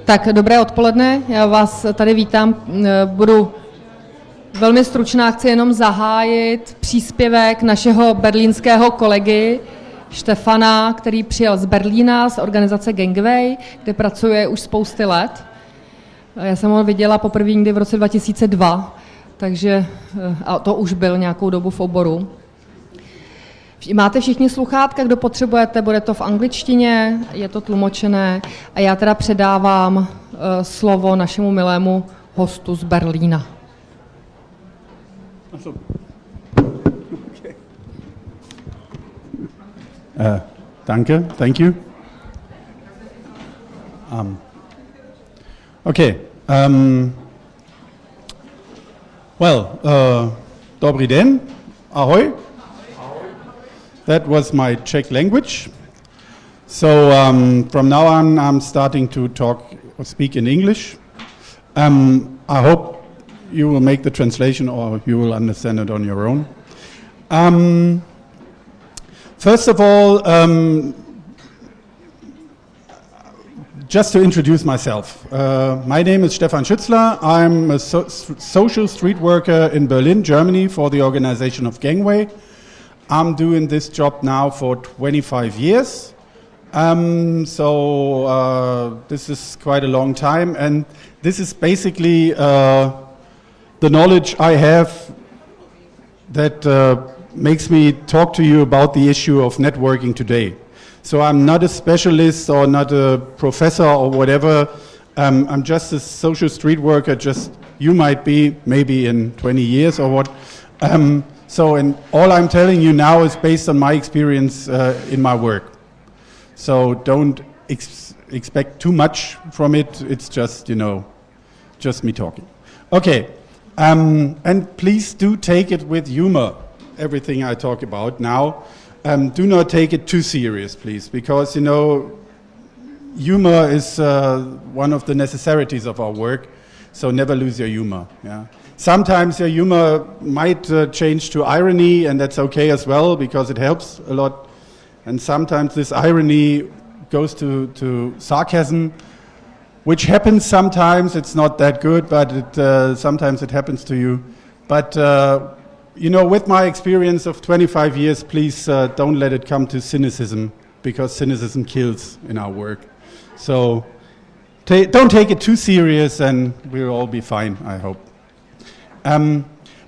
Tak dobré odpoledne, já vás tady vítám, budu velmi stručná, chci jenom zahájit příspěvek našeho berlínského kolegy Stefana, který přijel z Berlína, z organizace Gangway, kde pracuje už spousty let. Já jsem ho viděla poprvé někdy v roce 2002, takže a to už byl nějakou dobu v oboru. Máte všichni sluchátka, kdo potřebujete, bude to v angličtině, je to tlumočené a já teda předávám slovo našemu milému hostu z Berlína. Danke, thank you. Okay. Dobrý den, ahoj. That was my Czech language. So from now on, I'm starting to talk or speak in English. I hope you will make the translation or you will understand it on your own. First of all, just to introduce myself. My name is Stefan Schützler. I'm a social street worker in Berlin, Germany for the organization of Gangway. I'm doing this job now for 25 years. This is quite a long time, and this is basically the knowledge I have that makes me talk to you about the issue of networking today. So I'm not a specialist or not a professor or whatever. I'm just a social street worker, just you might be maybe in 20 years or what. And all I'm telling you now is based on my experience in my work. So don't expect too much from it. It's just, just me talking. Okay, and please do take it with humor, everything I talk about now. Do not take it too serious, please, because, humor is one of the necessities of our work, so never lose your humor. Yeah. Sometimes your humor might change to irony, and that's okay as well, because it helps a lot. And sometimes this irony goes to sarcasm, which happens sometimes. It's not that good, but sometimes it happens to you. But, with my experience of 25 years, please don't let it come to cynicism, because cynicism kills in our work. So don't take it too serious, and we'll all be fine, I hope.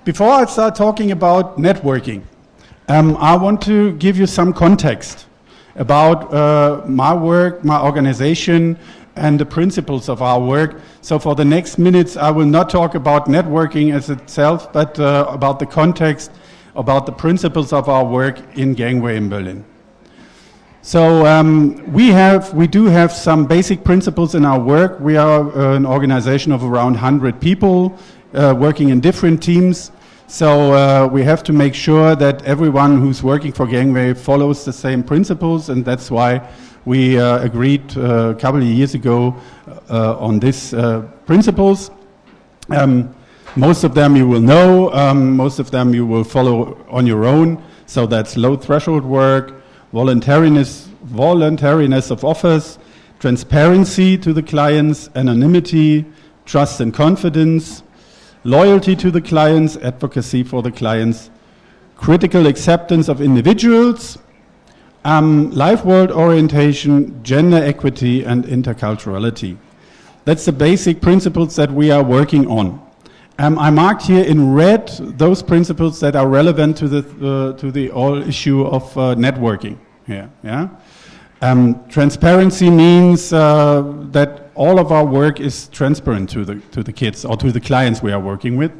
Before I start talking about networking, I want to give you some context about my work, my organization, and the principles of our work. So for the next minutes, I will not talk about networking as itself, but about the context, about the principles of our work in Gangway in Berlin. So we do have some basic principles in our work. We are an organization of around 100 people working in different teams. So we have to make sure that everyone who's working for Gangway follows the same principles, and that's why we agreed a couple of years ago on these principles. Most of them you will know, most of them you will follow on your own. So that's low threshold work, voluntariness of offers, transparency to the clients, anonymity, trust and confidence, loyalty to the clients, advocacy for the clients, critical acceptance of individuals, life world orientation, gender equity, and interculturality. That's the basic principles that we are working on. I marked here in red those principles that are relevant to the whole issue of networking here. Yeah? Transparency means that all of our work is transparent to the kids or to the clients we are working with.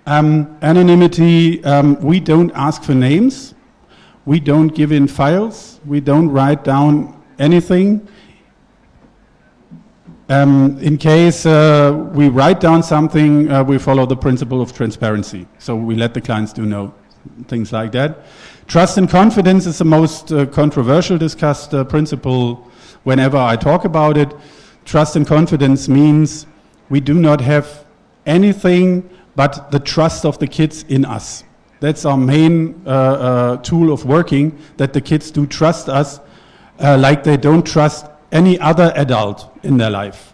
Anonymity, we don't ask for names. We don't give in files. We don't write down anything. In case we write down something, we follow the principle of transparency. So we let the clients know things like that. Trust and confidence is the most controversial discussed principle whenever I talk about it. Trust and confidence means we do not have anything but the trust of the kids in us. That's our main tool of working, that the kids do trust us like they don't trust any other adult in their life.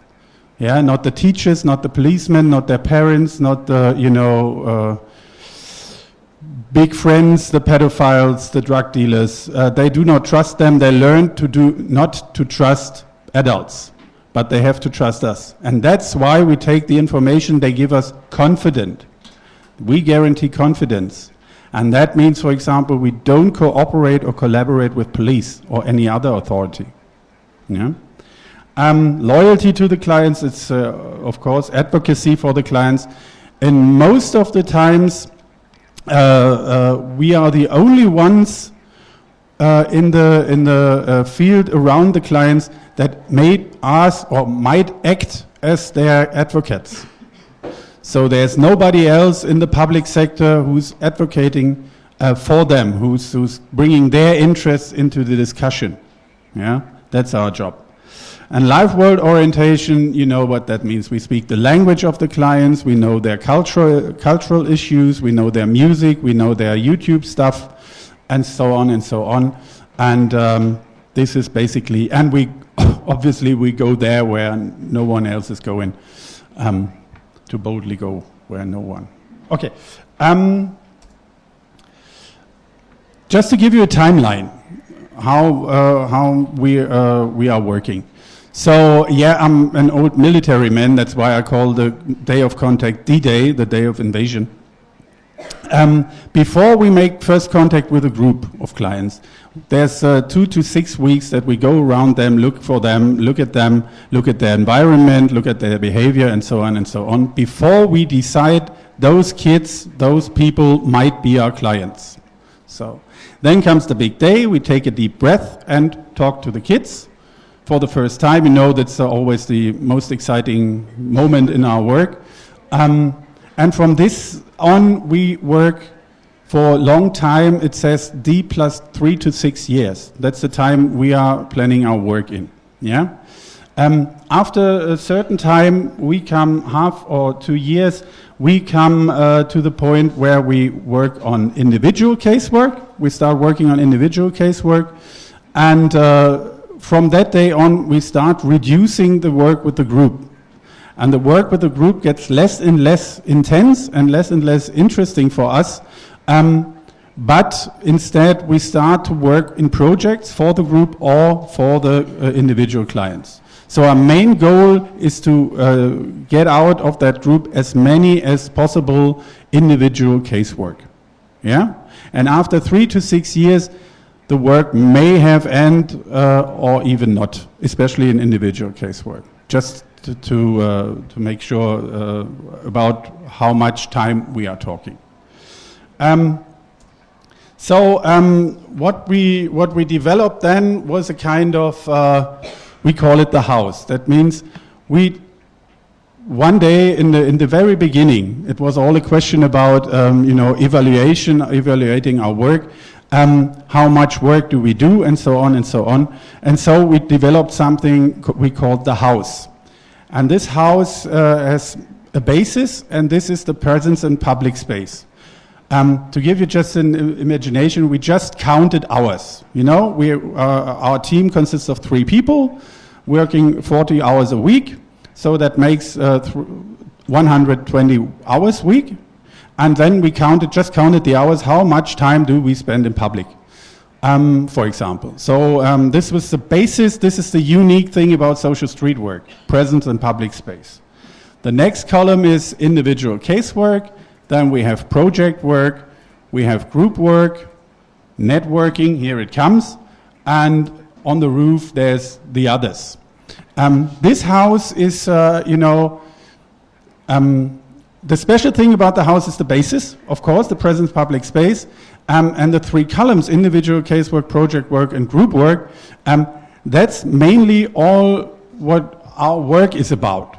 Yeah, not the teachers, not the policemen, not their parents, not the, big friends, the pedophiles, the drug dealers. They do not trust them. They learn not to trust adults, but they have to trust us. And that's why we take the information they give us confident. We guarantee confidence. And that means, for example, we don't cooperate or collaborate with police or any other authority. Yeah? Loyalty to the clients, it's of course advocacy for the clients. And most of the times we are the only ones in the field around the clients that made us or might act as their advocates. So there's nobody else in the public sector who's advocating for them, who's bringing their interests into the discussion. Yeah, that's our job. And life world orientation, you know what that means. We speak the language of the clients, we know their cultural issues, we know their music, we know their YouTube stuff, and so on and so on. And this is basically, and we obviously we go there where no one else is going, to boldly go where no one. Okay. Just to give you a timeline, how we are working. So yeah, I'm an old military man. That's why I call the day of contact D-Day, the day of invasion. Before we make first contact with a group of clients, there's 2 to 6 weeks that we go around them, look at their environment, look at their behavior, and so on, before we decide those kids, those people might be our clients. So then comes the big day, we take a deep breath and talk to the kids. For the first time, you know that's always the most exciting moment in our work. And from this on, we work for a long time. It says D plus 3 to 6 years. That's the time we are planning our work in. Yeah. After a certain time, we come half or 2 years, we come to the point where we work on individual casework. We start working on individual casework. And from that day on, we start reducing the work with the group. And the work with the group gets less and less intense and less interesting for us. But instead, we start to work in projects for the group or for the individual clients. So our main goal is to get out of that group as many as possible individual casework. Yeah? And after 3 to 6 years, the work may have ended or even not, especially in individual casework. Just to make sure about how much time we are talking. What we developed then was a kind of we call it the house. That means one day in the very beginning, it was all a question about evaluating our work. How much work do we do, and so on and so on. And so we developed something we called the house. And this house has a basis, and this is the presence in public space. To give you just an imagination, we just counted hours. You know, our team consists of 3 people working 40 hours a week, so that makes 120 hours a week. And then we just counted the hours, how much time do we spend in public, for example. So this was the basis, this is the unique thing about social street work, presence in public space. The next column is individual casework, then we have project work, we have group work, networking, here it comes, and on the roof there's the others. This house is, the special thing about the house is the basis, of course, the presence public space, and the 3 columns, individual casework, project work, and group work, that's mainly all what our work is about.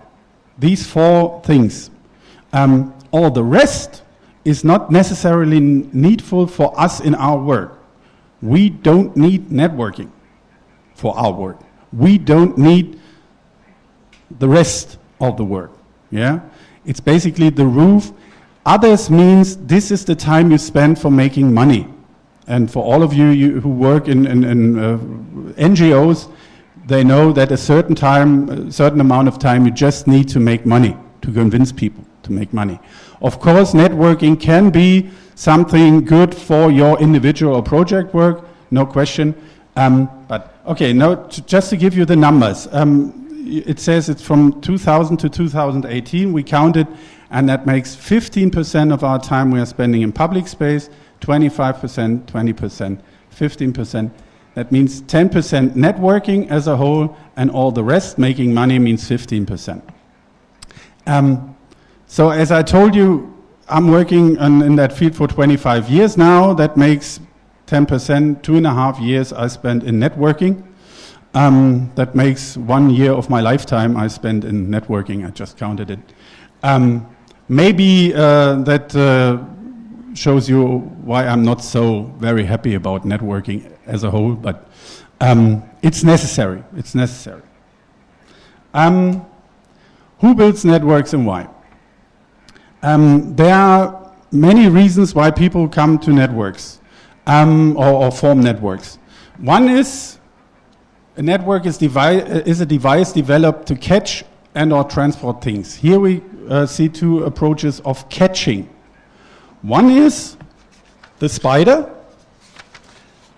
These 4 things. All the rest is not necessarily needful for us in our work. We don't need networking for our work. We don't need the rest of the work. Yeah? It's basically the roof. Others means this is the time you spend for making money. And for all of you who work in NGOs, they know that a certain amount of time you just need to make money, to convince people to make money. Of course, networking can be something good for your individual or project work, no question. But okay, now just to give you the numbers, it says it's from 2000 to 2018, we counted, and that makes 15% of our time we are spending in public space, 25%, 20%, 15%. That means 10% networking as a whole, and all the rest, making money, means 15%. So as I told you, I'm working in that field for 25 years now. That makes 10%, 2.5 years I spent in networking. That makes 1 year of my lifetime I spent in networking. I just counted it. Maybe that shows you why I'm not so very happy about networking as a whole, but it's necessary. It's necessary. Who builds networks and why? There are many reasons why people come to networks or form networks. One is a network is a device developed to catch and or transport things. Here we see two approaches of catching. One is the spider.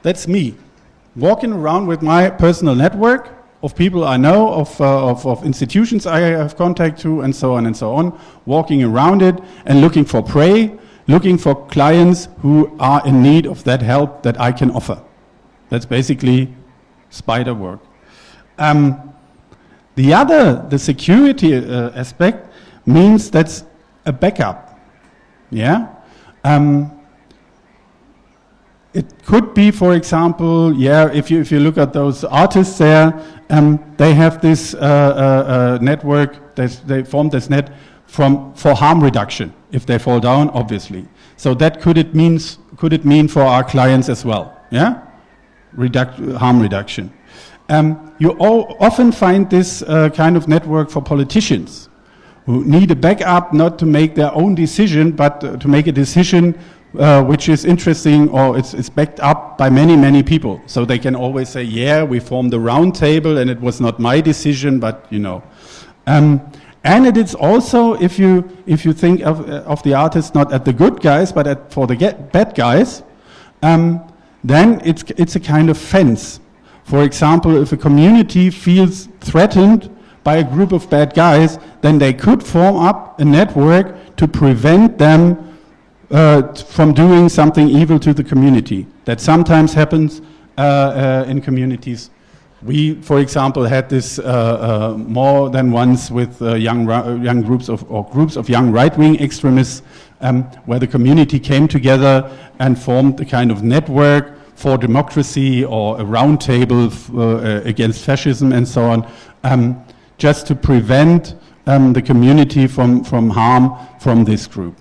That's me, walking around with my personal network of people I know, of institutions I have contact to, and so on, walking around it and looking for prey, looking for clients who are in need of that help that I can offer. That's basically spider work. The security aspect means that's a backup. Yeah. It could be, for example, if you look at those artists there, they have this network. They formed this net for harm reduction if they fall down, obviously. So that could it mean for our clients as well? Yeah, harm reduction. You often find this kind of network for politicians who need a backup, not to make their own decision, but to make a decision which is interesting, or it's backed up by many people. So they can always say, yeah, we formed a round table and it was not my decision, but you know. And it is also, if you think of the artists not at the good guys, but for the bad guys, then it's a kind of fence. For example, if a community feels threatened by a group of bad guys, then they could form up a network to prevent them from doing something evil to the community. That sometimes happens in communities. We, for example, had this more than once with young groups of young right-wing extremists, where the community came together and formed a kind of network for democracy or a round table against fascism and so on, just to prevent the community from harm from this group.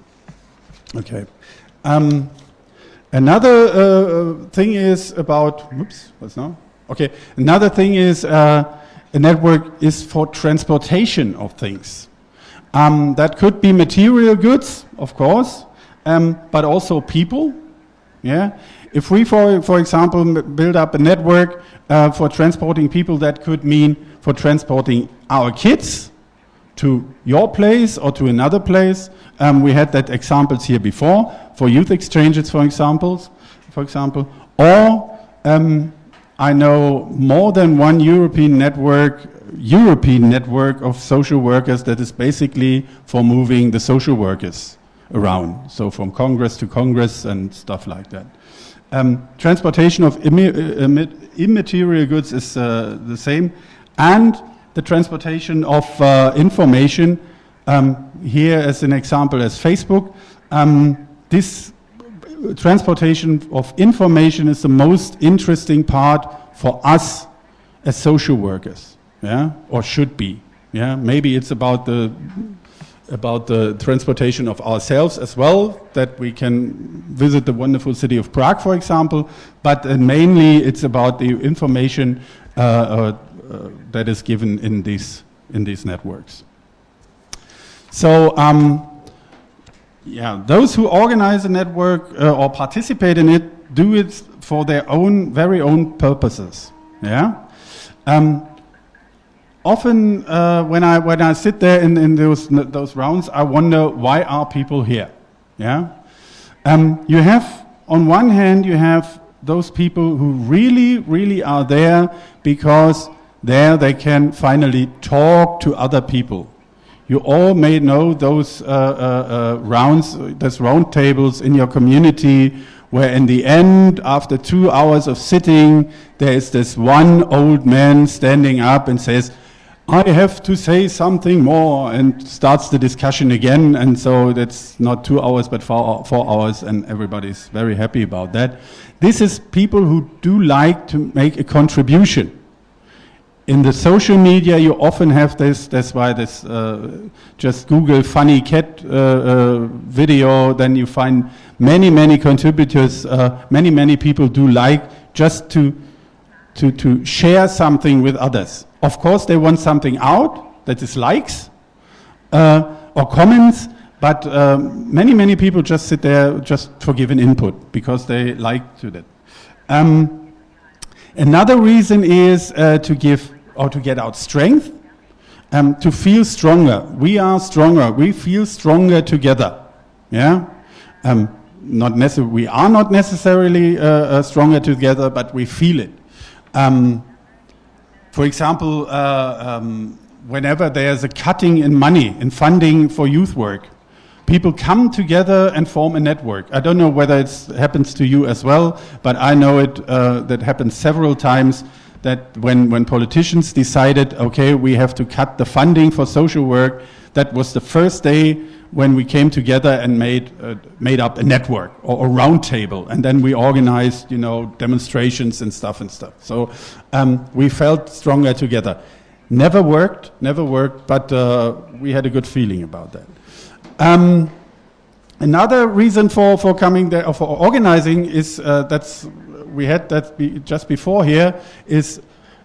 Okay. Another thing is about, Another thing is a network is for transportation of things. That could be material goods, of course, but also people. Yeah. If we, for example, build up a network for transporting people, that could mean for transporting our kids to your place or to another place. We had that examples here before for youth exchanges, for example. Or I know more than one European network of social workers that is basically for moving the social workers around. So from Congress to Congress and stuff like that. Transportation of immaterial goods is the same, and the transportation of information. Here as an example as Facebook, this transportation of information is the most interesting part for us as social workers, yeah, or should be, yeah. Maybe it's about the transportation of ourselves as well, that we can visit the wonderful city of Prague, for example, but mainly it's about the information that is given in these networks. So, those who organize a network or participate in it do it for their very own purposes. Yeah. often when I sit there in those rounds, I wonder, why are people here? Yeah. You have, on one hand, you have those people who really are there because there they can finally talk to other people. You all may know those rounds, those round tables in your community, where in the end, after 2 hours of sitting, there is this one old man standing up and says, I have to say something more, and starts the discussion again. And so that's not 2 hours, but 4 hours, and everybody's very happy about that. This is people who do like to make a contribution. In the social media, you often have this, that's why this, just Google funny cat video, then you find many contributors, many people do like just to share something with others. Of course, they want something out, that is likes or comments, but many people just sit there just for giving input because they like to that. Another reason is to give or to get out strength, to feel stronger. We are stronger. We feel stronger together. Yeah, not necessarily. We are not necessarily stronger together, but we feel it. For example, whenever there's a cutting in money, in funding for youth work, people come together and form a network. I don't know whether it happens to you as well, but I know it that happens several times, that when politicians decided, okay, we have to cut the funding for social work, that was the first day when we came together and made up a network or a round table, and then we organized, demonstrations and stuff. So we felt stronger together. Never worked, but we had a good feeling about that. Another reason for coming there, or for organizing, is we had that just before here, is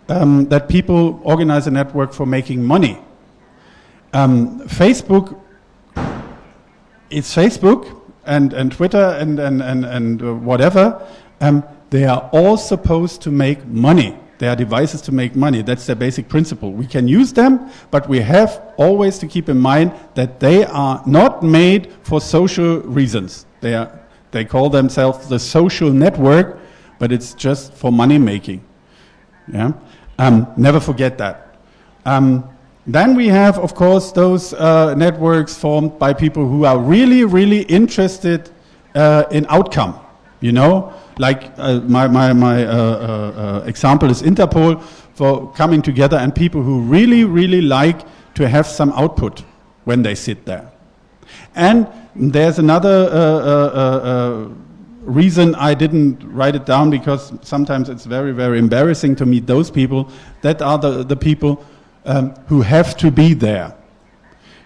that people organize a network for making money. Facebook is Facebook and Twitter and whatever. They are all supposed to make money. They are devices to make money. That's their basic principle. We can use them, but we have always to keep in mind that they are not made for social reasons. They call themselves the social network, but it's just for money making. Yeah, never forget that. Then we have, of course, those networks formed by people who are really interested in outcome. Like my example is Interpol, for coming together, and people who really like to have some output when they sit there. And there's another reason I didn't write it down, because sometimes it's very embarrassing to meet those people. That are the people who have to be there.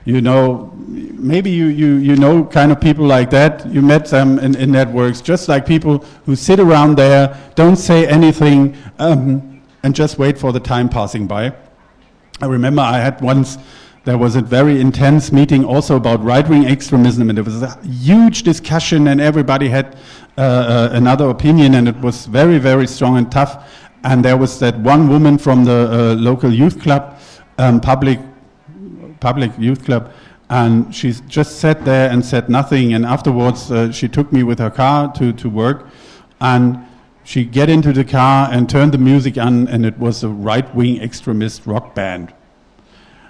Maybe you know kind of people like that. You met them in networks, just like people who sit around there, don't say anything, and just wait for the time passing by. I remember I had once, there was a very intense meeting also about right-wing extremism, and there was a huge discussion, and everybody had another opinion, and it was very strong and tough. And there was that one woman from the local youth club, public youth club, and she just sat there and said nothing. And afterwards, she took me with her car to work, and she get into the car and turned the music on, and it was a right-wing extremist rock band.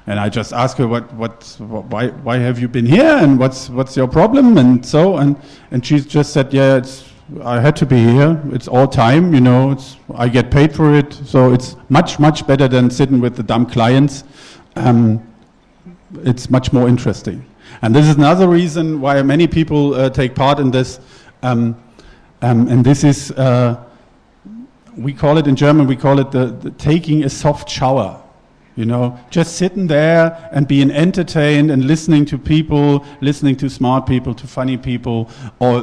And I just asked her, why have you been here, and what's your problem, and so, and she just said, yeah, I had to be here. It's all time, I get paid for it, so it's much better than sitting with the dumb clients. It's much more interesting. And this is another reason why many people take part in this. And this is, we call it in German, the taking a soft shower. Just sitting there and being entertained and listening to people, listening to smart people, to funny people, or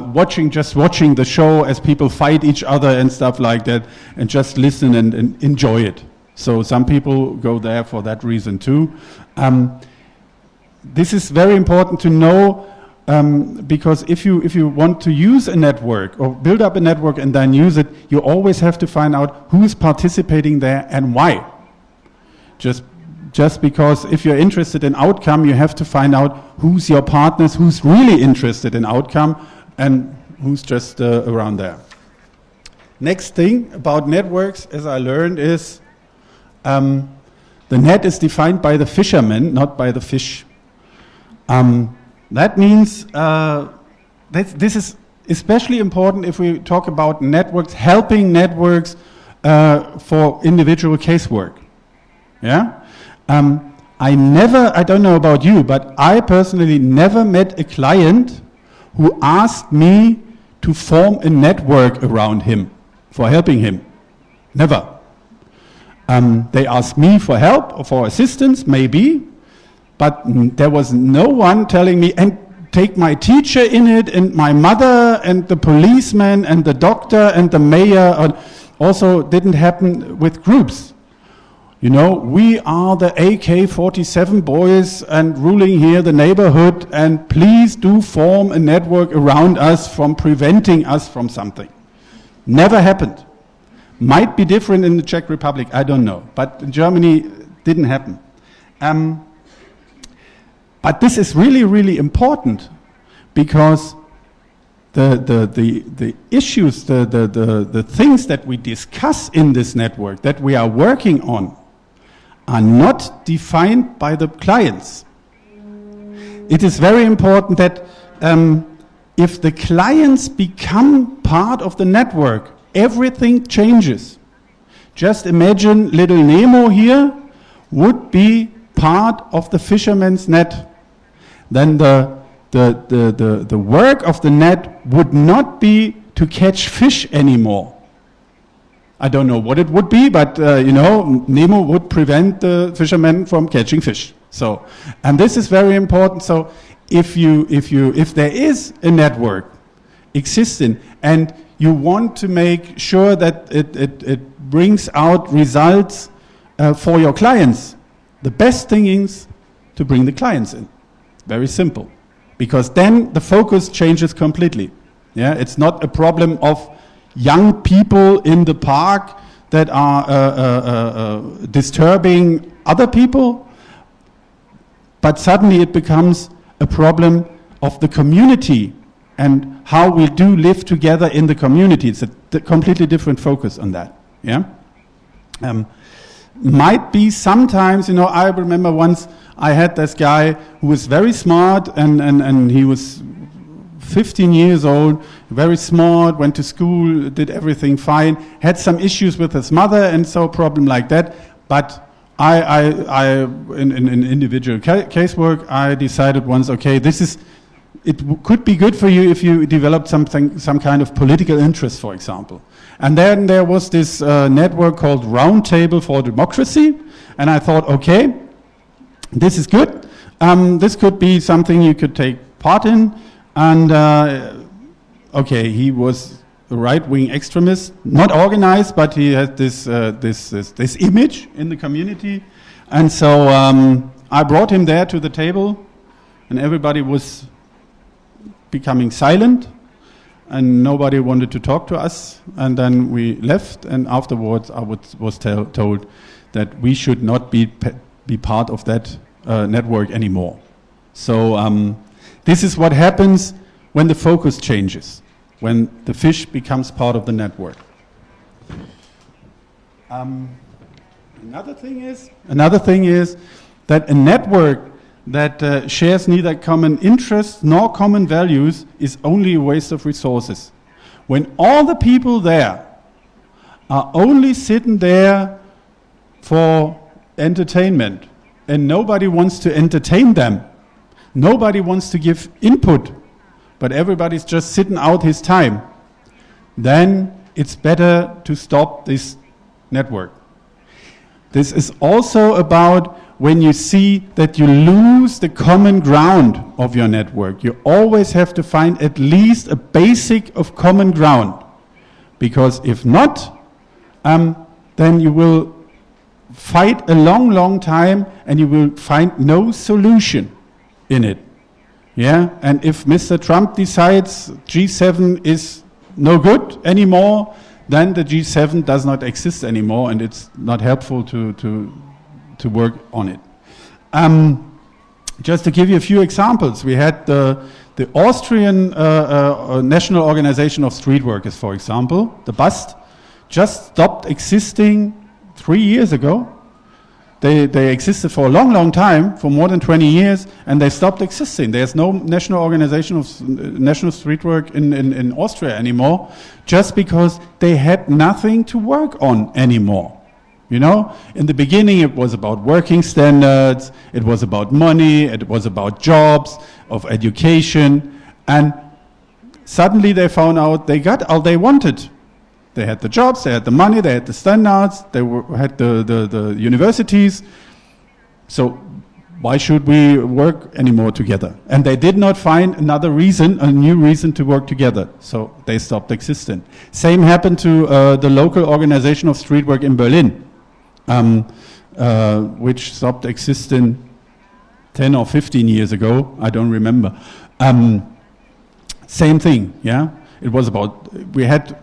just watching the show as people fight each other and stuff like that, and just listen and enjoy it. So some people go there for that reason too. This is very important to know, because if you want to use a network or build up a network and then use it, you always have to find out who's participating there and why. Just just because if you're interested in outcome, you have to find out who's your partners, who's really interested in outcome, and who's just around there. Next thing about networks, as I learned, is the net is defined by the fisherman, not by the fish. That means this is especially important if we talk about networks, helping networks for individual casework. Yeah? I don't know about you, but I personally never met a client who asked me to form a network around him for helping him. Never. They asked me for help or for assistance, maybe, but there was no one telling me, and take my teacher in it, and my mother, and the policeman, and the doctor, and the mayor. Also didn't happen with groups. You know, we are the AK-47 boys and ruling here the neighborhood, and please do form a network around us from preventing us from something. Never happened. Might be different in the Czech Republic, I don't know. But in Germany, didn't happen. But this is really, really important because the issues, the things that we discuss in this network, that we are working on, are not defined by the clients. It is very important that if the clients become part of the network, everything changes. Just imagine little Nemo here would be part of the fisherman's net. Then the work of the net would not be to catch fish anymore. I don't know what it would be, but you know, Nemo would prevent the fishermen from catching fish. So, and this is very important. So, if there is a network existing and you want to make sure that it brings out results for your clients, the best thing is to bring the clients in. Very simple, because then the focus changes completely. Yeah, it's not a problem of young people in the park that are disturbing other people, but suddenly it becomes a problem of the community and how we do live together in the community. It's a completely different focus on that. Yeah, might be sometimes, you know, I remember once I had this guy who was very smart and he was 15 years old, very smart, went to school, did everything fine, had some issues with his mother and so a problem like that. But I in individual casework, I decided once, okay, it could be good for you if you developed some kind of political interest, for example. And then there was this network called Roundtable for Democracy, and I thought, okay, this is good. This could be something you could take part in. And okay, he was a right-wing extremist, not organized, but he had this image in the community. And so I brought him there to the table, and everybody was becoming silent, and nobody wanted to talk to us. And then we left, and afterwards I was told that we should not be part of that network anymore. So this is what happens when the focus changes, when the fish becomes part of the network. Another thing is that a network that shares neither common interests nor common values is only a waste of resources. When all the people there are only sitting there for entertainment and nobody wants to entertain them, nobody wants to give input, but everybody's just sitting out his time, then it's better to stop this network. This is also about when you see that you lose the common ground of your network. You always have to find at least a basic of common ground, because if not, then you will fight a long, long time and you will find no solution in it. Yeah, and if Mr. Trump decides G7 is no good anymore, then the G7 does not exist anymore, and it's not helpful to to work on it. Just to give you a few examples, we had the Austrian National Organization of Street Workers, for example, the BAST, just stopped existing 3 years ago. They existed for a long, long time, for more than 20 years, and they stopped existing. There's no national organization of national street work in Austria anymore, just because they had nothing to work on anymore. You know, in the beginning it was about working standards, it was about money, it was about jobs, of education, and suddenly they found out they got all they wanted. They had the jobs, they had the money, they had the standards, had the universities. So why should we work anymore together? And they did not find another reason, a new reason to work together. So they stopped existing. Same happened to the local organization of street work in Berlin, which stopped existing 10 or 15 years ago. I don't remember. Same thing, yeah? It was about, we had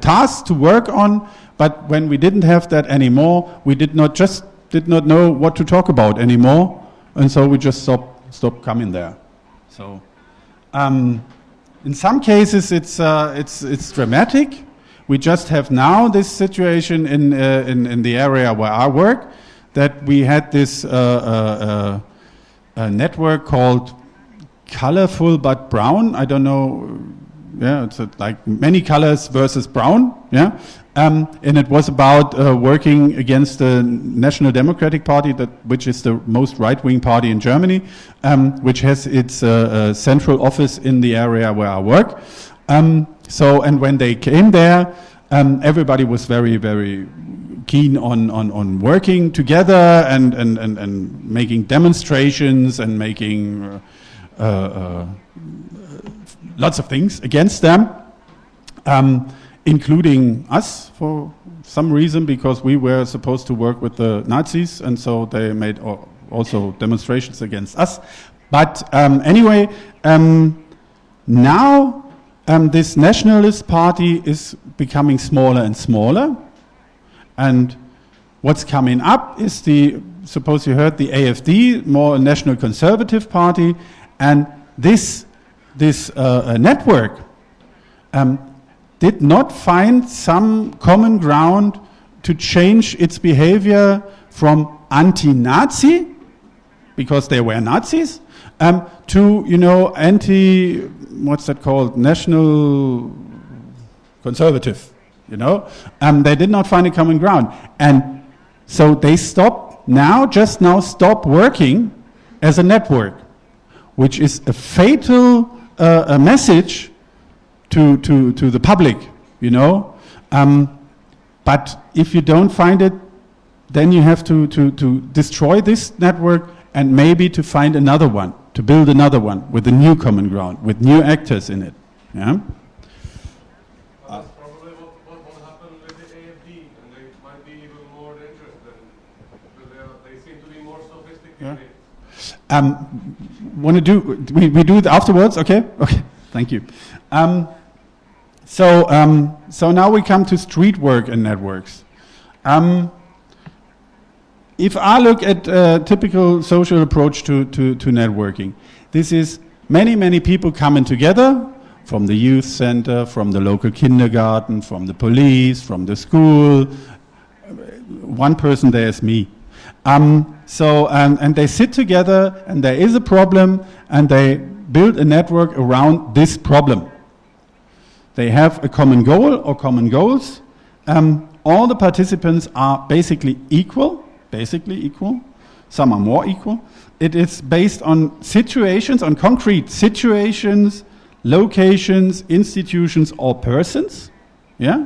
tasks to work on, but when we didn't have that anymore, we did not know what to talk about anymore, and so we just stopped coming there. So, in some cases, it's dramatic. We just have now this situation in the area where I work, that we had this a network called Colorful But Brown. I don't know. Yeah, it's like many colors versus brown, yeah, and it was about working against the National Democratic Party, which is the most right-wing party in Germany, which has its central office in the area where I work. So, and when they came there, everybody was very, very keen on working together and making demonstrations and making lots of things against them, including us for some reason, because we were supposed to work with the Nazis, and so they made also demonstrations against us. But anyway, now this nationalist party is becoming smaller and smaller, and what's coming up is suppose you heard, the AfD, more a national conservative party, and this network did not find some common ground to change its behavior from anti-Nazi, because they were Nazis, to, you know, what's that called, national conservative, you know. They did not find a common ground. And so they stop working as a network, which is a fatal a message to the public, you know. But if you don't find it, then you have to destroy this network and maybe to find another one, to build another one with a new common ground, with new actors in it. Yeah. That's probably what happened with the AfD, and they might be even more dangerous because they seem to be more sophisticated. Yeah. We do it afterwards, okay? Okay, thank you. So now we come to street work and networks. If I look at a typical social approach to networking, this is many people coming together from the youth center, from the local kindergarten, from the police, from the school. One person there is me. And they sit together, and there is a problem, and they build a network around this problem. They have a common goal or common goals. All the participants are basically equal. Some are more equal. It is based on situations, on concrete situations, locations, institutions, or persons. Yeah?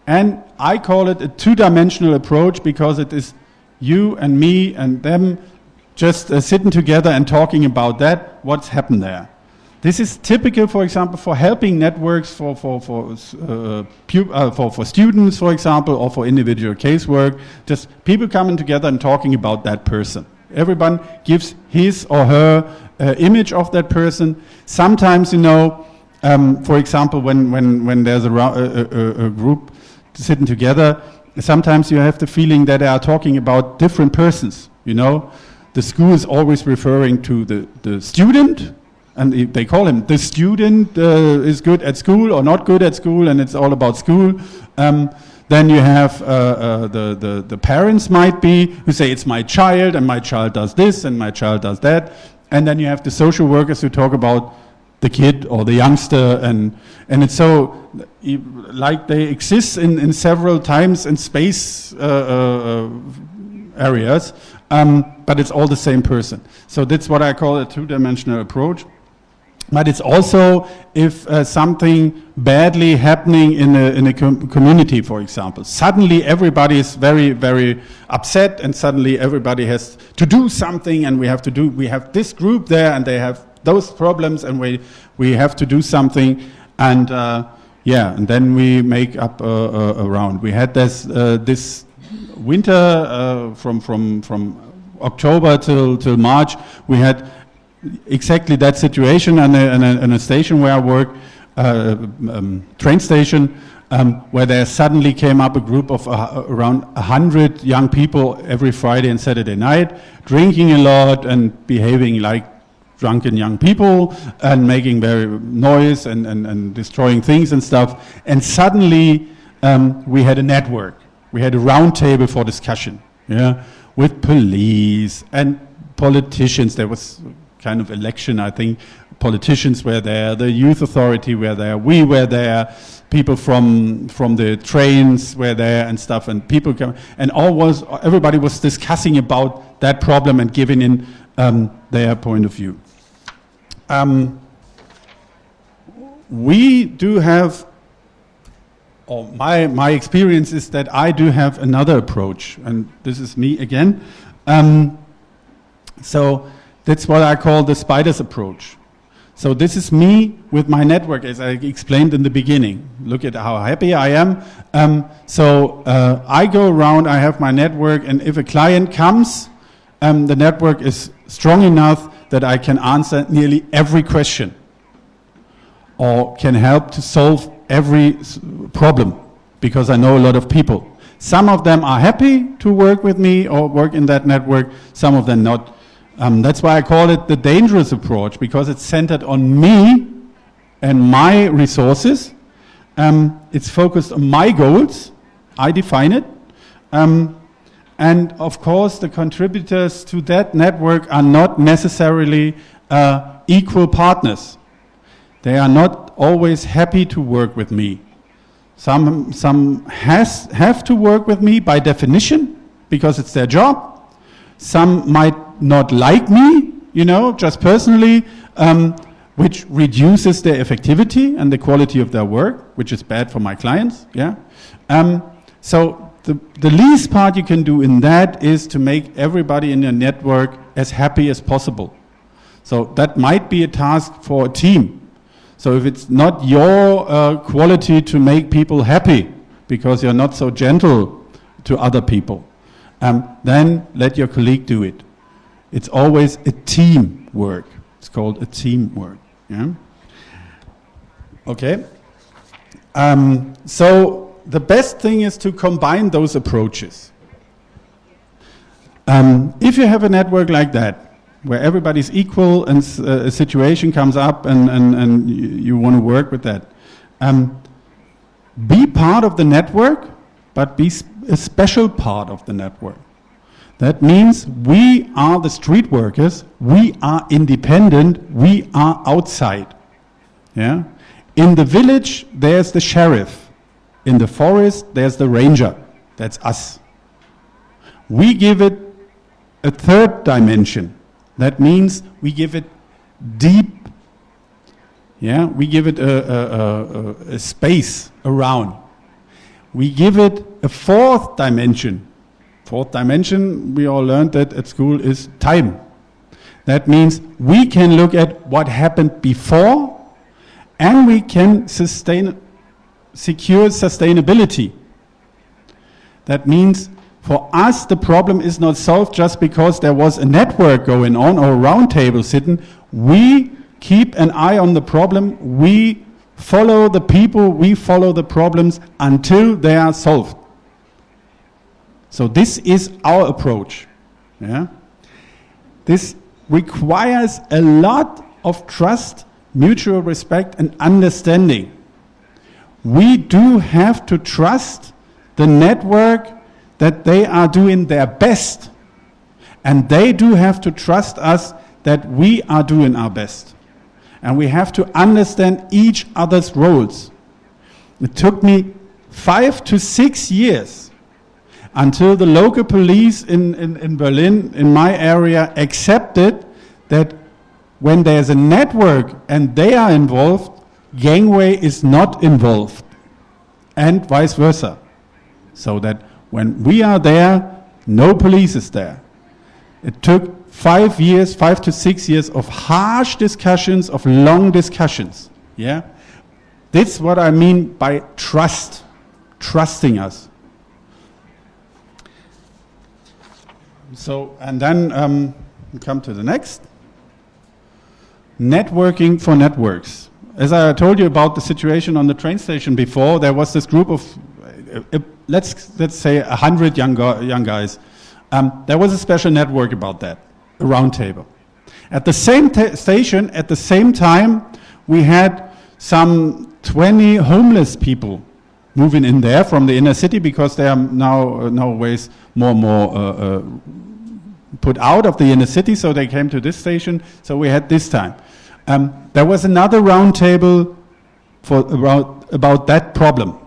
And I call it a two-dimensional approach because it is you and me and them just sitting together and talking about that, what's happened there. This is typical, for example, for helping networks for students, for example, or for individual casework. Just people coming together and talking about that person. Everyone gives his or her image of that person. Sometimes, you know, for example, when there's a group sitting together, sometimes you have the feeling that they are talking about different persons, you know. The school is always referring to the student, and they call him the student is good at school or not good at school, and it's all about school. Then you have the parents might be, who say it's my child, and my child does this, and my child does that. And then you have the social workers who talk about the kid or the youngster, and it's so, like they exist in several times and space areas, but it's all the same person. So that's what I call a two-dimensional approach. But it's also if something badly happening in a community, for example. Suddenly everybody is very, very upset, and suddenly everybody has to do something, and we have this group there, and they have those problems, and we have to do something, and and then we make up a round. We had this winter from October till March. We had exactly that situation in a station where I work, train station, where there suddenly came up a group of around 100 young people every Friday and Saturday night, drinking a lot and behaving like drunken young people and making very noise and destroying things and stuff. And suddenly we had a network. We had a round table for discussion, with police and politicians. There was kind of election, I think. Politicians were there, the youth authority were there, we were there, people from the trains were there and stuff, and people came, and everybody was discussing about that problem and giving in their point of view. We do have, or my experience is that I do have another approach, and this is me again. So that's what I call the Spyders approach. So this is me with my network, as I explained in the beginning. Look at how happy I am. I go around, I have my network, and if a client comes, the network is strong enough that I can answer nearly every question or can help to solve every problem, because I know a lot of people. Some of them are happy to work with me or work in that network, some of them not. That's why I call it the dangerous approach, because it's centered on me and my resources. It's focused on my goals. I define it. And of course, the contributors to that network are not necessarily equal partners. They are not always happy to work with me. Some have to work with me by definition, because it's their job. Some might not like me, just personally, which reduces their effectivity and the quality of their work, which is bad for my clients. So the least part you can do in that is to make everybody in your network as happy as possible. So that might be a task for a team. So if it's not your quality to make people happy because you're not so gentle to other people, then let your colleague do it. It's always a team work. It's called a teamwork. Okay. So the best thing is to combine those approaches. If you have a network like that, where everybody's equal and a situation comes up and you want to work with that, be part of the network, but be a special part of the network. That means we are the street workers, we are independent, we are outside. In the village, there's the sheriff. In the forest, there's the ranger. That's us. We give it a third dimension. That means we give it deep. We give it a space around. We give it a fourth dimension. Fourth dimension, we all learned that at school, is time. That means we can look at what happened before, and we can secure sustainability. That means for us the problem is not solved just because there was a network going on or a round table sitting. We keep an eye on the problem, we follow the people, we follow the problems until they are solved. So this is our approach. Yeah? This requires a lot of trust, mutual respect, and understanding. We do have to trust the network that they are doing their best. And they do have to trust us that we are doing our best. And we have to understand each other's roles. It took me 5 to 6 years until the local police in Berlin, in my area, accepted that when there's a network and they are involved, Gangway is not involved, and vice versa. So that when we are there, no police is there. It took 5 to 6 years of harsh discussions, of long discussions. Yeah? This is what I mean by trust, trusting us. So, and then we come to the next. Networking for networks. As I told you about the situation on the train station before, there was this group of, let's say 100 young guys. There was a special network about that, a round table. At the same station, at the same time, we had some 20 homeless people moving in there from the inner city because they are nowadays more and more put out of the inner city, so they came to this station. So we had this time. There was another round table for about that problem.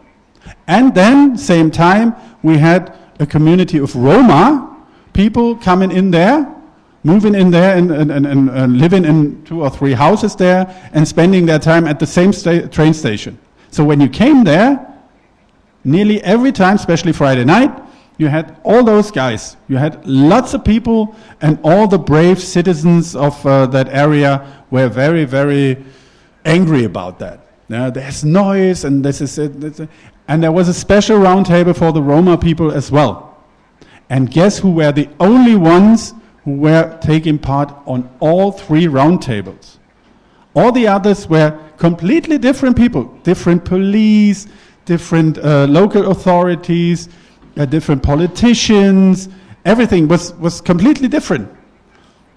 And then, same time, we had a community of Roma people coming in there, moving in there and living in 2 or 3 houses there and spending their time at the same train station. So when you came there, nearly every time, especially Friday night, you had all those guys. You had lots of people, and all the brave citizens of that area were very, very angry about that. There's noise, and this is it. And there was a special round table for the Roma people as well. And guess who were the only ones who were taking part on all 3 round tables? All the others were completely different people, different police, different local authorities, different politicians. Everything was completely different.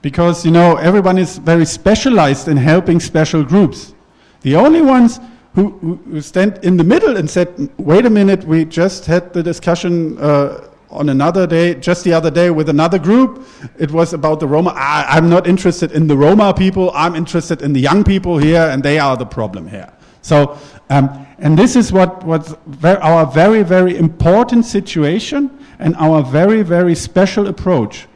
Because, you know, everyone is very specialized in helping special groups. The only ones who stand in the middle and said, wait a minute, we just had the discussion on another day, just the other day with another group. It was about the Roma. I'm not interested in the Roma people. I'm interested in the young people here, and they are the problem here. So, and this is what's our very, very important situation and our very, very special approach.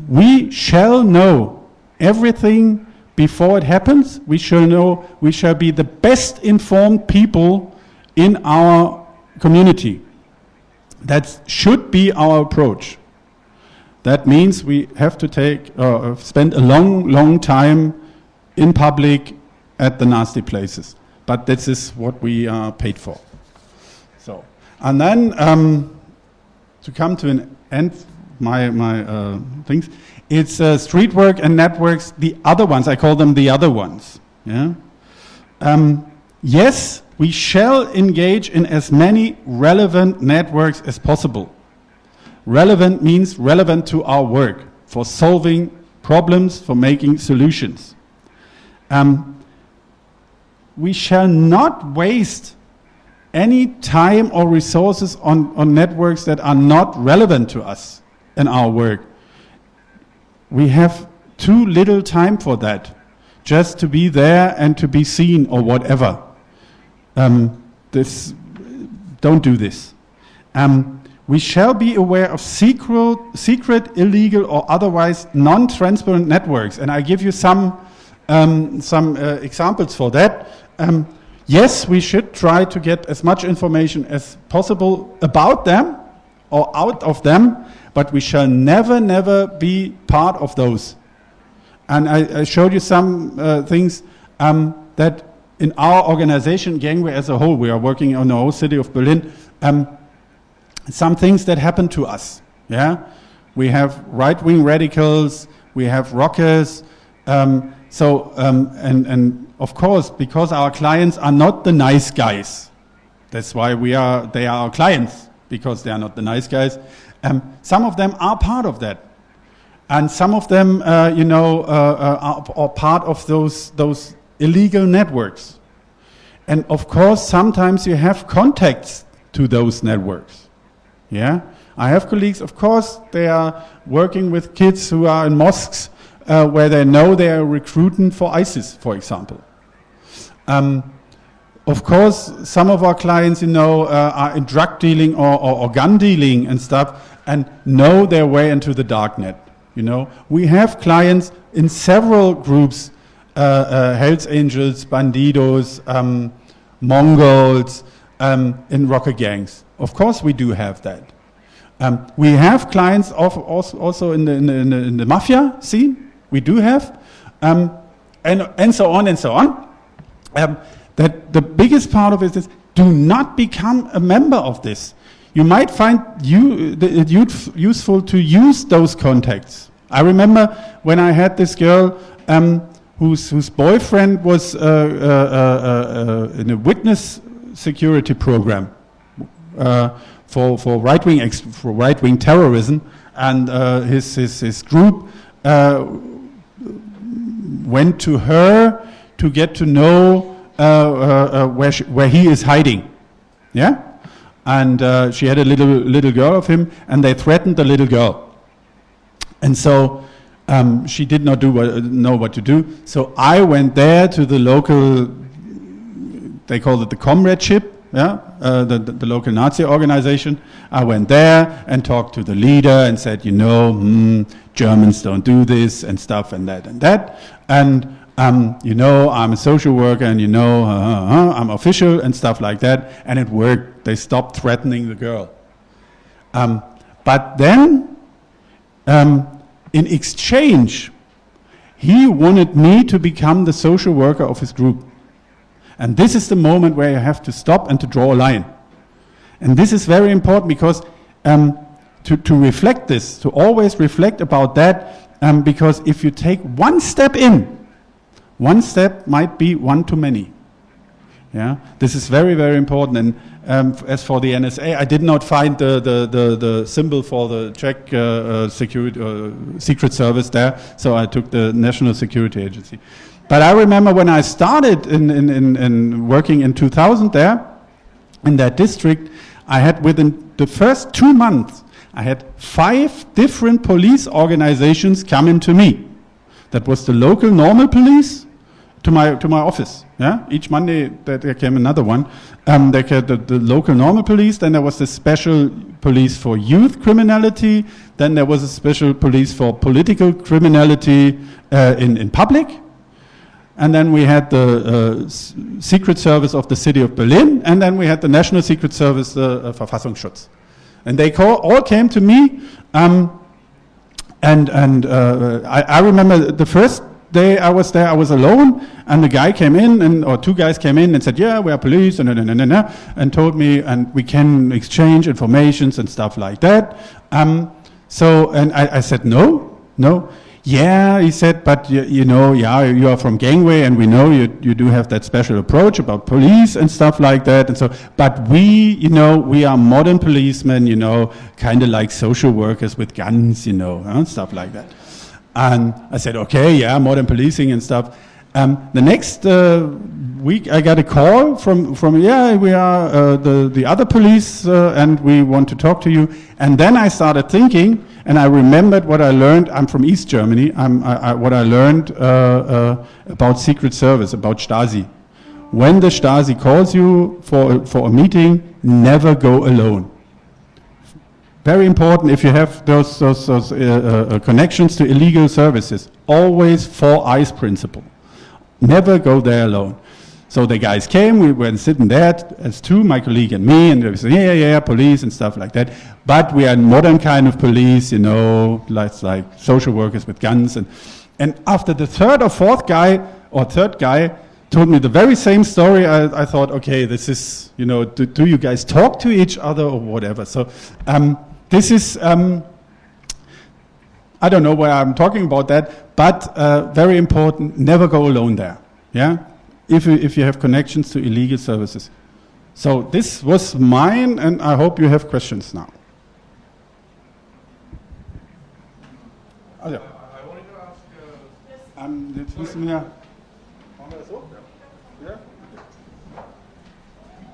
We shall know everything before it happens. We shall be the best informed people in our community. That should be our approach. That means we have to spend a long time in public at the nasty places. But this is what we are paid for. So, and then to come to an end, my things, it's streetwork and networks. The other ones, I call them the other ones. Yeah. Yes, we shall engage in as many relevant networks as possible. Relevant means relevant to our work, for solving problems, for making solutions. We shall not waste any time or resources on networks that are not relevant to us in our work. We have too little time for that, just to be there and to be seen or whatever. Don't do this. We shall be aware of secret, illegal, or otherwise non-transparent networks, and I give you some examples for that. Yes, we should try to get as much information as possible about them or out of them, but we shall never be part of those. And I showed you some things that in our organization, Gangway as a whole, we are working on the whole city of Berlin, some things that happen to us. Yeah, we have right-wing radicals, we have rockers, and of course, because our clients are not the nice guys, that's why they are our clients, because they are not the nice guys. Some of them are part of that. And some of them, are part of those illegal networks. And of course, sometimes you have contacts to those networks. Yeah, I have colleagues, of course, they are working with kids who are in mosques where they know they are recruiting for ISIS, for example. Of course, some of our clients, are in drug dealing or gun dealing and stuff and know their way into the darknet. We have clients in several groups, Hells Angels, Bandidos, Mongols, in rocker gangs. Of course we do have that. We have clients also in the mafia scene. We do have, and so on and so on. That the biggest part of it is do not become a member of this. You might find it useful to use those contacts. I remember when I had this girl whose boyfriend was in a witness security program for right-wing terrorism, and his group went to her to get to know where he is hiding. Yeah. And she had a little girl of him, and they threatened the little girl. And so she did not know what to do. So I went there to the local, they called it the comradeship, yeah, the local Nazi organization. I went there and talked to the leader and said, Germans don't do this and stuff and that and that. And I'm a social worker, and I'm official and stuff like that, and it worked. They stopped threatening the girl. But then, in exchange, he wanted me to become the social worker of his group. And this is the moment where you have to stop and to draw a line. And this is very important because to reflect this, to always reflect about that, because if you take one step in, one step might be one too many. Yeah, this is very, very important. And as for the NSA, I did not find the symbol for the Czech Secret Service there, so I took the National Security Agency. But I remember when I started in working in 2000 there, in that district, I had within the first 2 months, I had 5 different police organizations coming to me. That was the local normal police to my office. Yeah, each Monday there came another one. There came the local normal police. Then there was the special police for youth criminality. Then there was a special police for political criminality in public. And then we had the Secret Service of the city of Berlin. And then we had the National Secret Service, Verfassungsschutz. And they all came to me. I remember the first day I was there, I was alone, and the guy came in, or 2 guys came in and said, yeah, we are police, and told me, and we can exchange informations and stuff like that. And I said, no. Yeah, he said, but you are from Gangway, and we know you do have that special approach about police and stuff like that. And so, but we are modern policemen, kind of like social workers with guns, stuff like that. And I said, okay, yeah, modern policing and stuff. The next week, I got a call from we are the other police, and we want to talk to you. And then I started thinking, and I remembered what I learned. I'm from East Germany. What I learned about Secret Service, about Stasi. When the Stasi calls you for a meeting, never go alone. Very important if you have those connections to illegal services. Always 4 eyes principle. Never go there alone. So the guys came, we were sitting there as 2, my colleague and me, and they said, yeah, police and stuff like that. But we are modern kind of police, like social workers with guns. And after the 3rd or 4th guy, or 3rd guy, told me the very same story, I thought, okay, this is, do you guys talk to each other or whatever? So this is, I don't know why I'm talking about that, but very important, never go alone there. Yeah, if you have connections to illegal services. So this was mine, and I hope you have questions now. Oh, yeah. I wanted to ask. Jetzt müssen wir. Machen wir das so? Ja?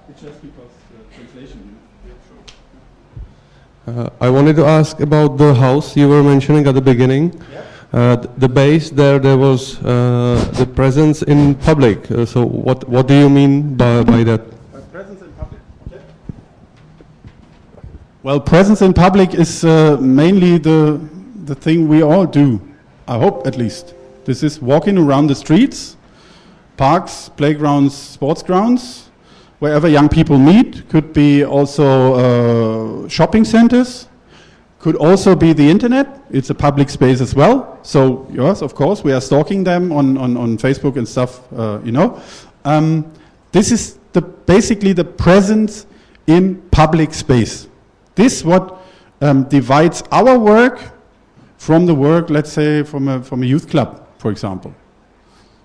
It's just because translation. I wanted to ask about the house you were mentioning at the beginning. The base there was the presence in public. So what do you mean by that? Presence in public. Okay. Well, presence in public is mainly the thing we all do. I hope, at least. This is walking around the streets, parks, playgrounds, sports grounds, wherever young people meet. Could be also shopping centers. Could also be the internet. It's a public space as well. So yes, of course, we are stalking them on Facebook and stuff, you know. This is basically the presence in public space. This what divides our work from the work, let's say, from a youth club, for example.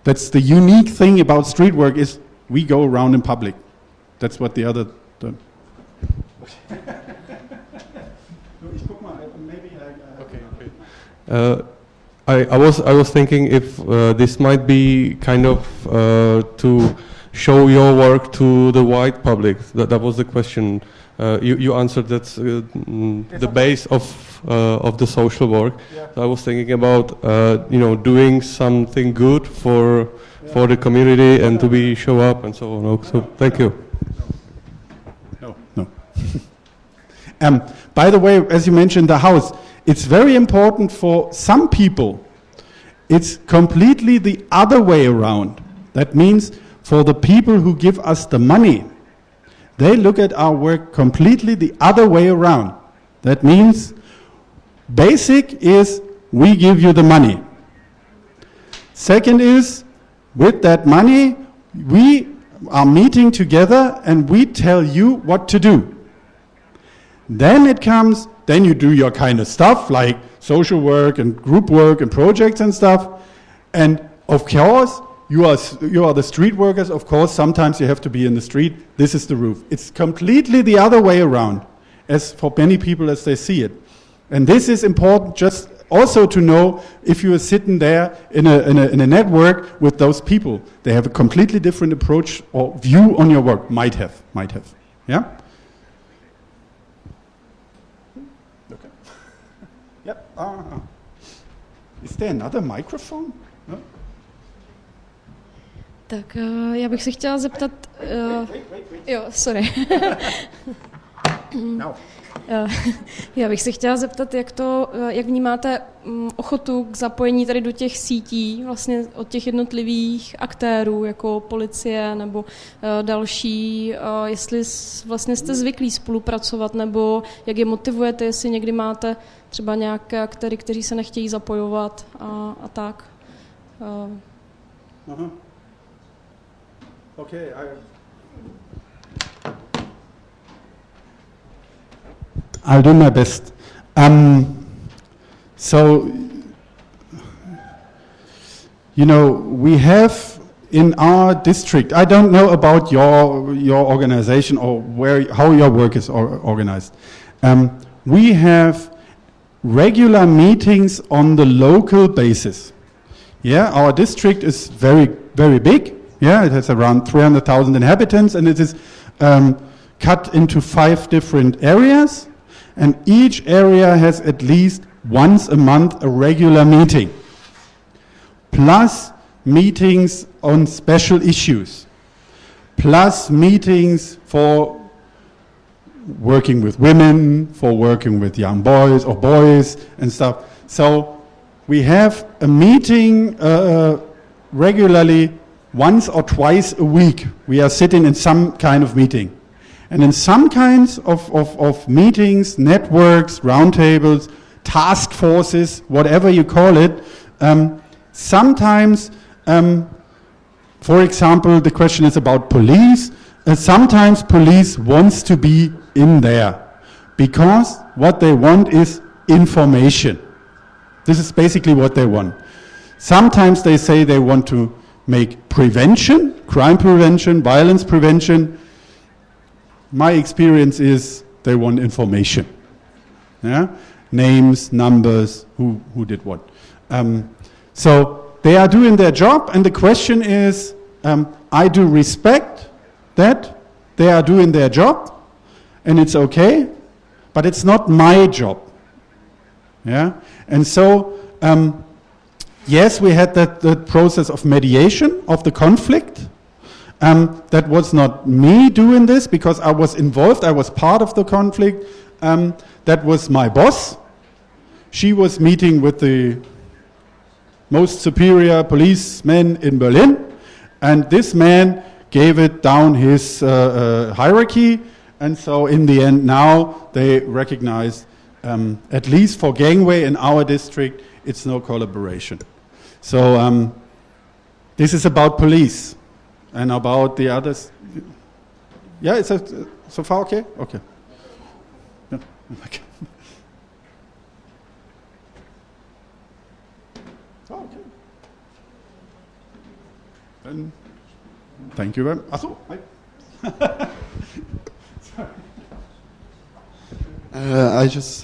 That's the unique thing about street work is we go around in public. That's what the other. I was thinking if this might be kind of to show your work to the wide public. That was the question. You answered that's the base of the social work. Yeah. So I was thinking about doing something good for the community and to be show up and so on. So thank you. No. By the way, as you mentioned, the house. It's very important for some people. It's completely the other way around. That means for the people who give us the money, they look at our work completely the other way around. That means basic is we give you the money. Second is with that money we are meeting together and we tell you what to do. Then it comes, then you do your kind of stuff like social work and group work and projects and stuff. And of course, you are the street workers. Of course, sometimes you have to be in the street. This is the roof. It's completely the other way around, as for many people as they see it. And this is important just also to know if you are sitting there in a network with those people. They have a completely different approach or view on your work. Might have. Yeah? Yep. Is there another microphone? No? Tak já bych se chtěla zeptat... Jo, sorry. No. Já bych se chtěla zeptat, jak vnímáte ochotu k zapojení tady do těch sítí, vlastně od těch jednotlivých aktérů, jako policie nebo další, jestli vlastně jste zvyklí spolupracovat, nebo jak je motivujete, jestli někdy máte třeba nějaké aktéry, kteří se nechtějí zapojovat a tak. Uh-huh. Okay, I'll do my best. So, we have in our district, I don't know about your organization or how your work is organized. We have regular meetings on the local basis. Yeah, our district is very, very big. Yeah, it has around 300,000 inhabitants, and it is cut into 5 different areas. And each area has at least once a month a regular meeting, plus meetings on special issues, plus meetings for working with women, for working with young boys or boys and stuff. So we have a meeting regularly once or twice a week. We are sitting in some kind of meeting. And in some kinds of meetings, networks, roundtables, task forces, whatever you call it, sometimes, for example, the question is about police. Sometimes police wants to be in there because what they want is information. This is basically what they want. Sometimes they say they want to make prevention, crime prevention, violence prevention. my experience is they want information. Yeah? Names, numbers, who did what. So they are doing their job, and the question is, I do respect that they are doing their job, and it's okay, but it's not my job. Yeah? And so, yes, we had that process of mediation of the conflict. That was not me doing this, because I was involved, I was part of the conflict. That was my boss. She was meeting with the most superior policeman in Berlin, and this man gave it down his hierarchy, and so in the end now they recognize, at least for Gangway in our district, it's no collaboration. So this is about police, and about the others. Yeah, it's so far okay? Okay. Yeah. Okay. Oh, okay. Then, thank you very much. Achso, hi. I just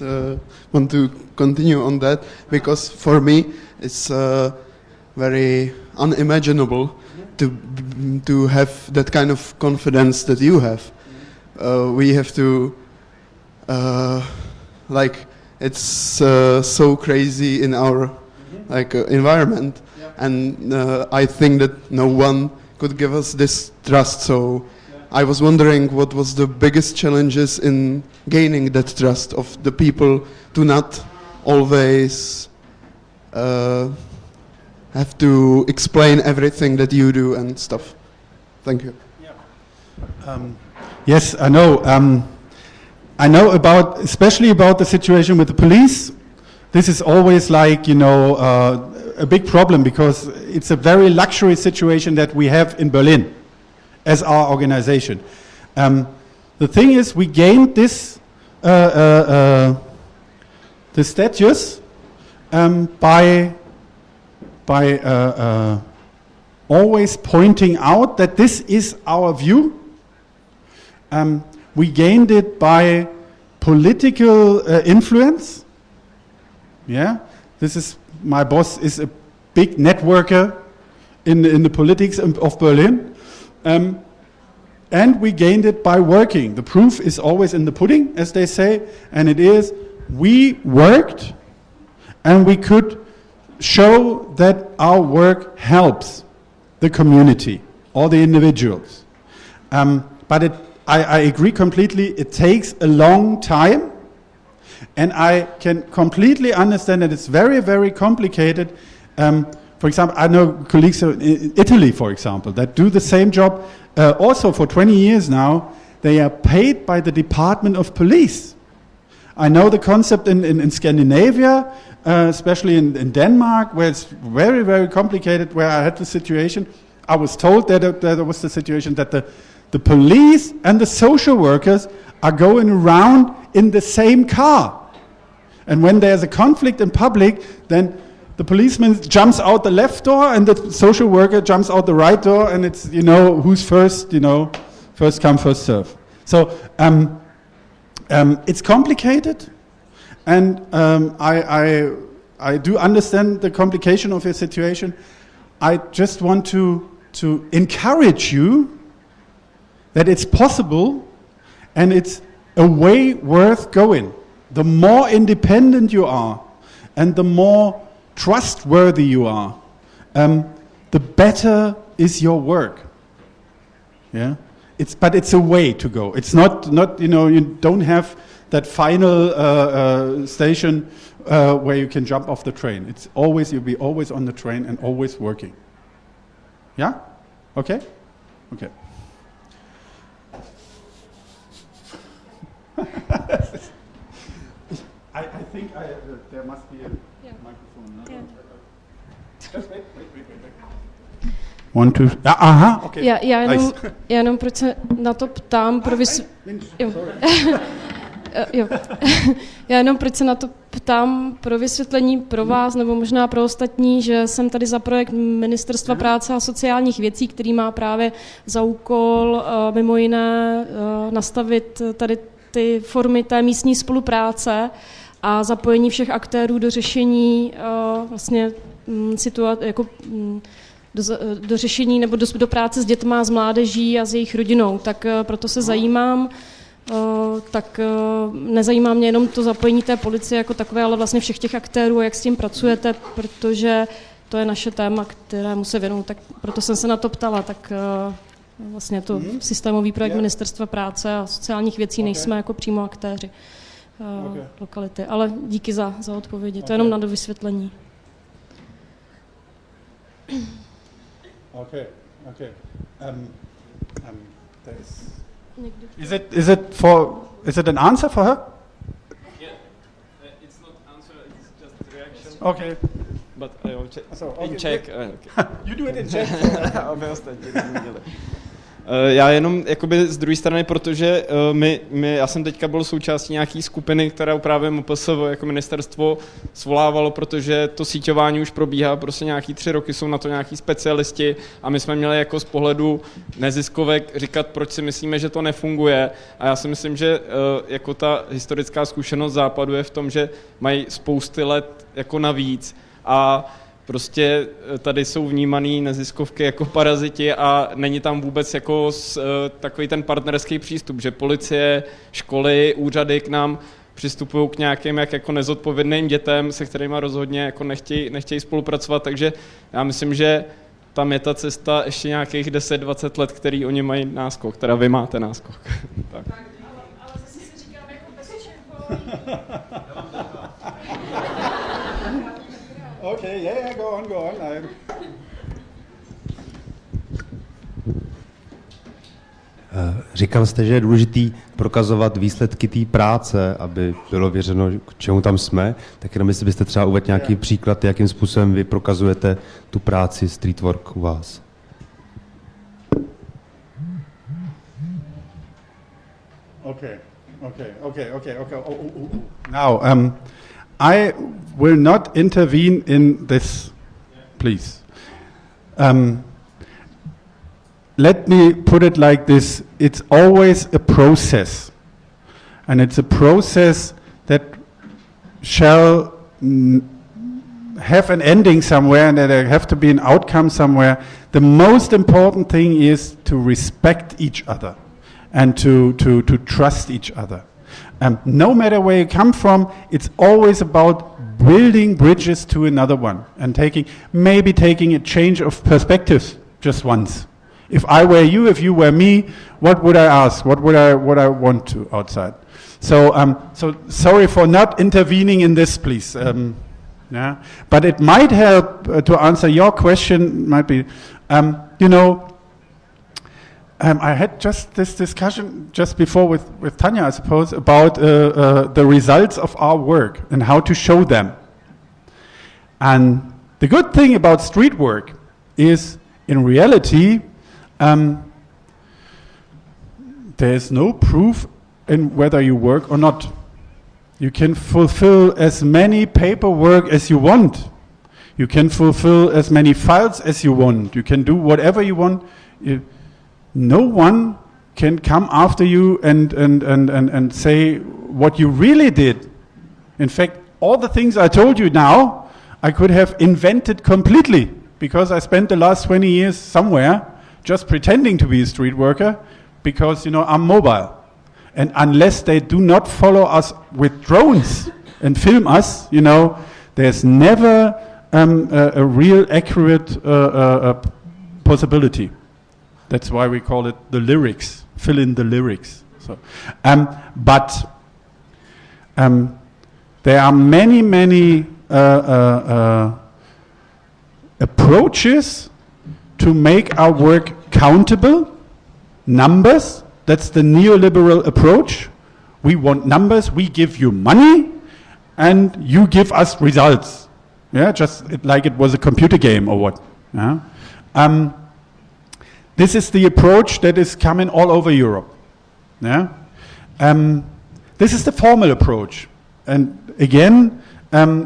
want to continue on that, because for me it's very unimaginable to have that kind of confidence that you have. We have to, it's so crazy in our environment, and I think that no one could give us this trust. So I was wondering what was the biggest challenges in gaining that trust of the people to not always have to explain everything that you do and stuff. Thank you. Yes, I know. I know especially about the situation with the police. This is always a big problem, because it's a very luxury situation that we have in Berlin as our organization. The thing is, we gained this the status by always pointing out that this is our view. We gained it by political influence. Yeah, my boss is a big networker in the politics of Berlin. And we gained it by working. The proof is always in the pudding, as they say, and it is, we worked and we could show that our work helps the community or the individuals. But I agree completely, it takes a long time, and I can completely understand that it's very, very complicated. For example, I know colleagues in Italy, for example, that do the same job also for 20 years now. They are paid by the Department of Police. I know the concept in Scandinavia, especially in Denmark, where it's very, very complicated, where I had the situation. I was told that there was the situation that the police and the social workers are going around in the same car. And when there's a conflict in public, then the policeman jumps out the left door and the social worker jumps out the right door, and it's, who's first, first come, first serve. So it's complicated, and I do understand the complication of your situation. I just want to encourage you that it's possible, and it's a way worth going. The more independent you are, and the more trustworthy you are, the better is your work. Yeah, but it's a way to go. It's not you don't have that final station where you can jump off the train. It's always, you'll be always on the train and always working. Yeah? Okay? Okay. I think there must be a microphone. No? Yeah. Just wait. 1, 2. Aha, okay. Já jenom proč se na to ptám, Jo. Já jenom proč se na to ptám pro vysvětlení pro vás, nebo možná pro ostatní, že jsem tady za projekt Ministerstva práce a sociálních věcí, který má právě za úkol mimo jiné nastavit tady ty formy té místní spolupráce a zapojení všech aktérů do řešení vlastně situace, jako do řešení nebo do práce s dětma, s mládeží a s jejich rodinou. Tak proto se zajímám. Tak nezajímá mě jenom to zapojení té policie jako takové, ale vlastně všech těch aktérů, jak s tím pracujete, protože to je naše téma, kterému se věnuju, tak proto jsem se na to ptala, tak vlastně to systémový projekt Ministerstva práce a sociálních věcí, nejsme jako přímo aktéři lokality, ale díky za odpovědi, to je jenom na dovysvětlení. Okay. Is it an answer for her? Yeah, it's not answer, it's just reaction. Okay. But I will check okay. in Czech. Okay. You do it in Czech. Aby ostatní neviděli. Já jenom jakoby z druhé strany, protože já jsem teďka byl součástí nějaký skupiny, která právě MPSV jako ministerstvo svolávalo, protože to síťování už probíhá, prostě nějaký 3 roky jsou na to nějaký specialisti a my jsme měli jako z pohledu neziskovek říkat, proč si myslíme, že to nefunguje, a já si myslím, že jako ta historická zkušenost Západu je v tom, že mají spousty let jako navíc a prostě tady jsou vnímaný neziskovky jako paraziti a není tam vůbec jako takový ten partnerský přístup, že policie, školy, úřady k nám přistupují k nějakým jako nezodpovědným dětem, se kterými rozhodně jako nechtějí spolupracovat, takže já myslím, že tam je ta cesta ještě nějakých 10-20 let, který oni mají náskok, teda vy máte náskok. Tak. Ale zase si říkám jako bez všech Okay, yeah, go on. Říkal jste, že je důležitý prokazovat výsledky té práce, aby bylo věřeno, k čemu tam jsme. Tak jenom jestli byste třeba uvedl nějaký příklad, jakým způsobem vy prokazujete tu práci streetwork u vás. Okay. Now, I will not intervene in this, please. Let me put it like this. It's always a process. And it's a process that shall have an ending somewhere and that there have to be an outcome somewhere. The most important thing is to respect each other and to trust each other. No matter where you come from, it's always about building bridges to another one and taking a change of perspective just once. If I were you, if you were me, what would I ask? What would I want to outside? So sorry for not intervening in this, please. Yeah, but it might help to answer your question. Might be, I had just this discussion just before with Tanya, I suppose, about the results of our work and how to show them. And the good thing about street work is, in reality, there is no proof in whether you work or not. You can fulfill as many paperwork as you want. You can fulfill as many files as you want. You can do whatever you want. No one can come after you and say what you really did. In fact, all the things I told you now, I could have invented completely, because I spent the last 20 years somewhere just pretending to be a street worker, because, I'm mobile. And unless they do not follow us with drones and film us, there's never a real accurate possibility. That's why we call it the lyrics. Fill in the lyrics. So, but there are many approaches to make our work countable. Numbers. That's the neoliberal approach. We want numbers. We give you money, and you give us results. Yeah, just like it was a computer game or what. Yeah. This is the approach that is coming all over Europe. Yeah? This is the formal approach. And again,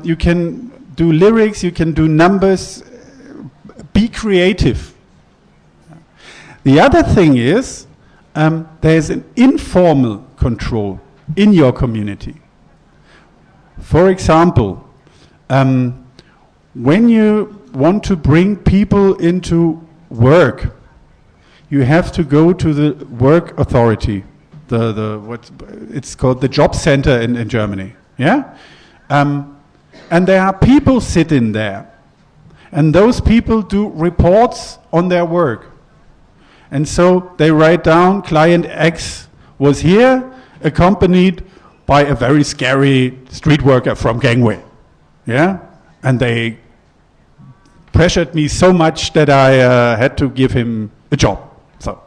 you can do lyrics, you can do numbers, be creative. The other thing is, there's an informal control in your community. For example, when you want to bring people into work, you have to go to the work authority, what it's called the job center in Germany. Yeah, and there are people sitting there, and those people do reports on their work, and so they write down client X was here, accompanied by a very scary street worker from Gangway. Yeah, and they pressured me so much that I had to give him a job. So,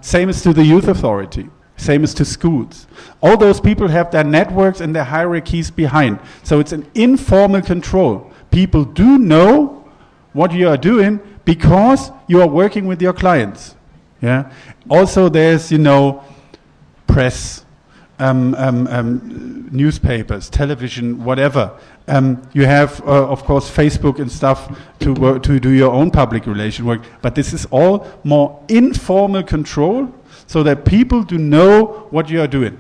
same as to the youth authority, same as to schools. All those people have their networks and their hierarchies behind. So it's an informal control. People do know what you are doing because you are working with your clients. Yeah. Also, there's press, newspapers, television, whatever. You have, of course, Facebook and stuff to do your own public relation work. But this is all more informal control, so that people do know what you are doing.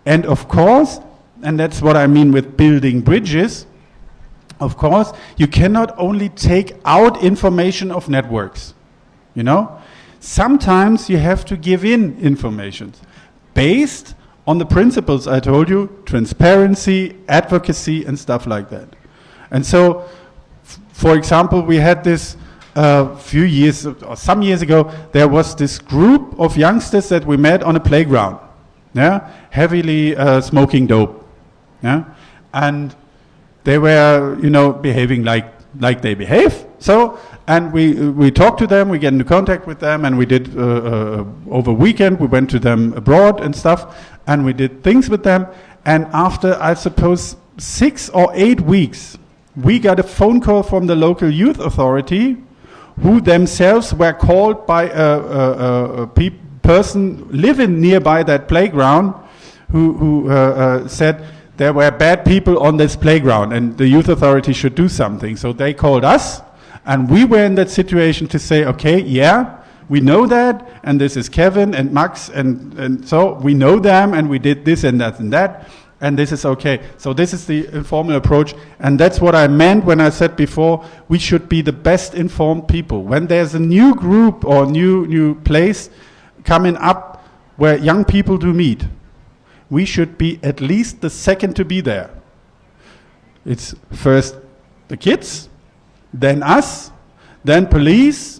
And of course, and that's what I mean with building bridges, of course, you cannot only take out information of networks. Sometimes you have to give in information based on the principles I told you, transparency, advocacy, and stuff like that. And so, for example, we had this few years, or some years ago, there was this group of youngsters that we met on a playground, heavily smoking dope, and they were, behaving like they behave. So, and we talked to them, we get into contact with them, and we did over weekend, we went to them abroad and stuff, and we did things with them. And after, I suppose, 6 or 8 weeks, we got a phone call from the local youth authority, who themselves were called by a person living nearby that playground, who said there were bad people on this playground and the youth authority should do something. So they called us, and we were in that situation to say, okay, yeah, we know that, and this is Kevin and Max, and so we know them, and we did this and that and that, and this is okay. So this is the informal approach, and that's what I meant when I said before, we should be the best informed people. When there's a new group or new place coming up where young people do meet, we should be at least the second to be there. It's first the kids, then us, then police,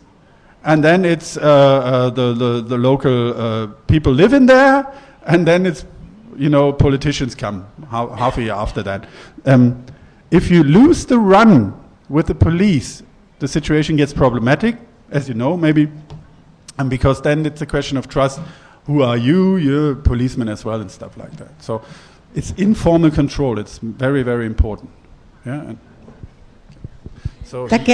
and then it's the local people living there, and then it's politicians come half a year after that. If you lose the run with the police, the situation gets problematic, as you know, maybe, and because then it's a question of trust. Who are you? You're a policeman as well, and stuff like that. So it's informal control. It's very, very important. Yeah. Tak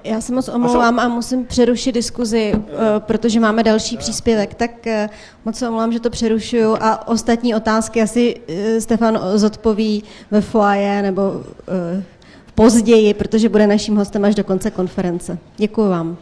já se moc omlouvám a musím přerušit diskuzi, protože máme další příspěvek. Tak moc se omlouvám, že to přerušuju, a ostatní otázky asi Stefan zodpoví ve foyer nebo později, protože bude naším hostem až do konce konference. Děkuji vám.